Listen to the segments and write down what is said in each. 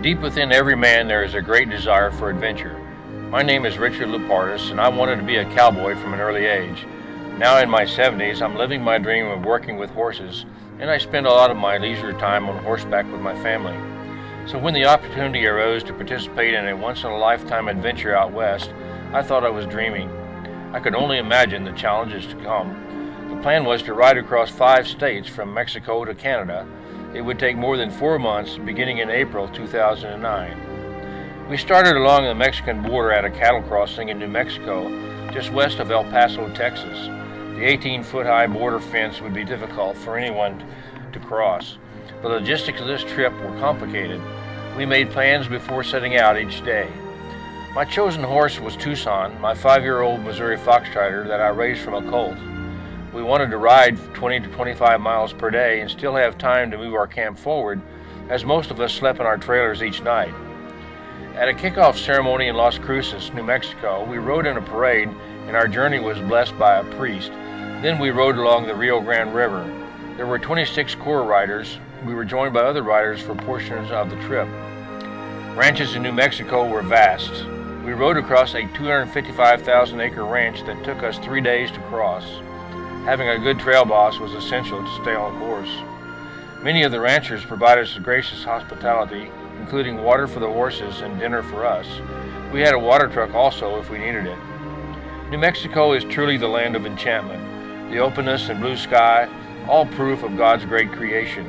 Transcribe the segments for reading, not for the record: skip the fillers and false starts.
Deep within every man there is a great desire for adventure. My name is Richard Lupardus, and I wanted to be a cowboy from an early age. Now in my 70s, I'm living my dream of working with horses, and I spend a lot of my leisure time on horseback with my family. So when the opportunity arose to participate in a once-in-a-lifetime adventure out west, I thought I was dreaming. I could only imagine the challenges to come. The plan was to ride across 5 states from Mexico to Canada. It would take more than 4 months, beginning in April 2009. We started along the Mexican border at a cattle crossing in New Mexico, just west of El Paso, Texas. The 18-foot-high border fence would be difficult for anyone to cross. The logistics of this trip were complicated. We made plans before setting out each day. My chosen horse was Tucson, my 5-year-old Missouri Foxtrotter that I raised from a colt. We wanted to ride 20 to 25 miles per day and still have time to move our camp forward, as most of us slept in our trailers each night. At a kickoff ceremony in Las Cruces, New Mexico, we rode in a parade, and our journey was blessed by a priest. Then we rode along the Rio Grande River. There were 26 core riders. We were joined by other riders for portions of the trip. Ranches in New Mexico were vast. We rode across a 255,000-acre ranch that took us 3 days to cross. Having a good trail boss was essential to stay on course. Many of the ranchers provided us gracious hospitality, including water for the horses and dinner for us. We had a water truck also if we needed it. New Mexico is truly the land of enchantment. The openness and blue sky, all proof of God's great creation.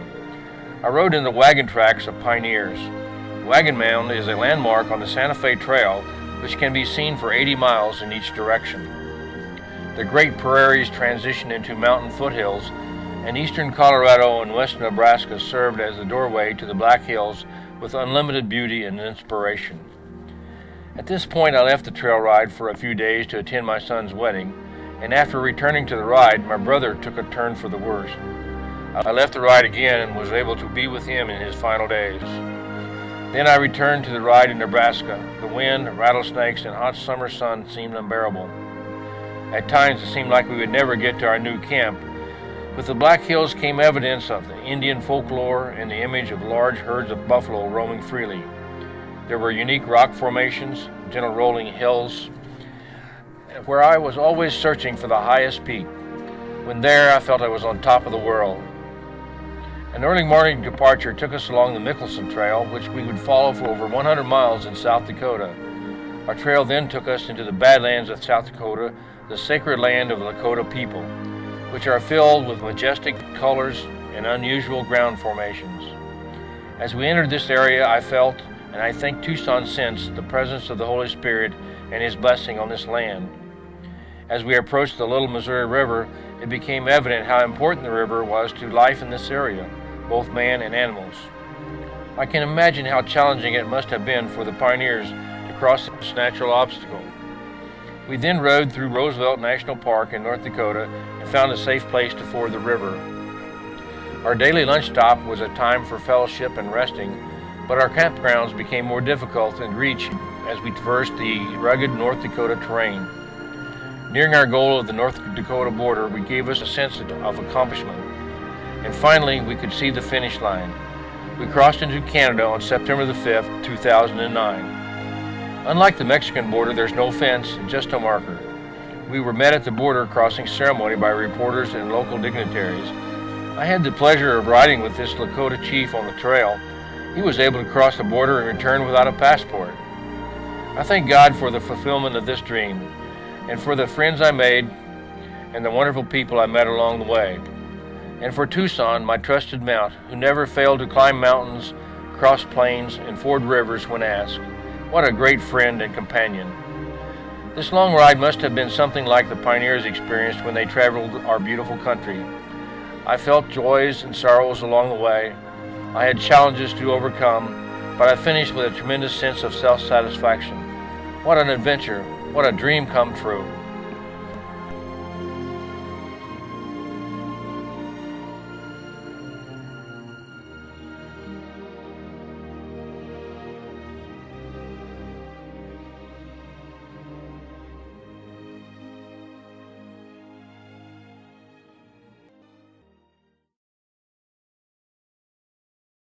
I rode in the wagon tracks of pioneers. Wagon Mound is a landmark on the Santa Fe Trail, which can be seen for 80 miles in each direction. The great prairies transition into mountain foothills, and eastern Colorado and western Nebraska served as the doorway to the Black Hills with unlimited beauty and inspiration. At this point, I left the trail ride for a few days to attend my son's wedding, and after returning to the ride, my brother took a turn for the worse. I left the ride again and was able to be with him in his final days. Then I returned to the ride in Nebraska. The wind, rattlesnakes, and hot summer sun seemed unbearable. At times it seemed like we would never get to our new camp. With the Black Hills came evidence of the Indian folklore and the image of large herds of buffalo roaming freely. There were unique rock formations, gentle rolling hills, where I was always searching for the highest peak. When there, I felt I was on top of the world. An early morning departure took us along the Mickelson Trail, which we would follow for over 100 miles in South Dakota. Our trail then took us into the Badlands of South Dakota, the sacred land of the Lakota people, which are filled with majestic colors and unusual ground formations. As we entered this area, I felt, and I think Tucson sensed, the presence of the Holy Spirit and His blessing on this land. As we approached the Little Missouri River, it became evident how important the river was to life in this area, both man and animals. I can imagine how challenging it must have been for the pioneers to cross this natural obstacle. We then rode through Roosevelt National Park in North Dakota and found a safe place to ford the river. Our daily lunch stop was a time for fellowship and resting, but our campgrounds became more difficult to reach as we traversed the rugged North Dakota terrain. Nearing our goal of the North Dakota border, we gave us a sense of accomplishment. And finally, we could see the finish line. We crossed into Canada on September the 5th, 2009. Unlike the Mexican border, there's no fence, just a marker. We were met at the border crossing ceremony by reporters and local dignitaries. I had the pleasure of riding with this Lakota chief on the trail. He was able to cross the border and return without a passport. I thank God for the fulfillment of this dream, and for the friends I made, and the wonderful people I met along the way. And for Tucson, my trusted mount, who never failed to climb mountains, cross plains, and ford rivers when asked. What a great friend and companion. This long ride must have been something like the pioneers experienced when they traveled our beautiful country. I felt joys and sorrows along the way. I had challenges to overcome, but I finished with a tremendous sense of self-satisfaction. What an adventure, what a dream come true.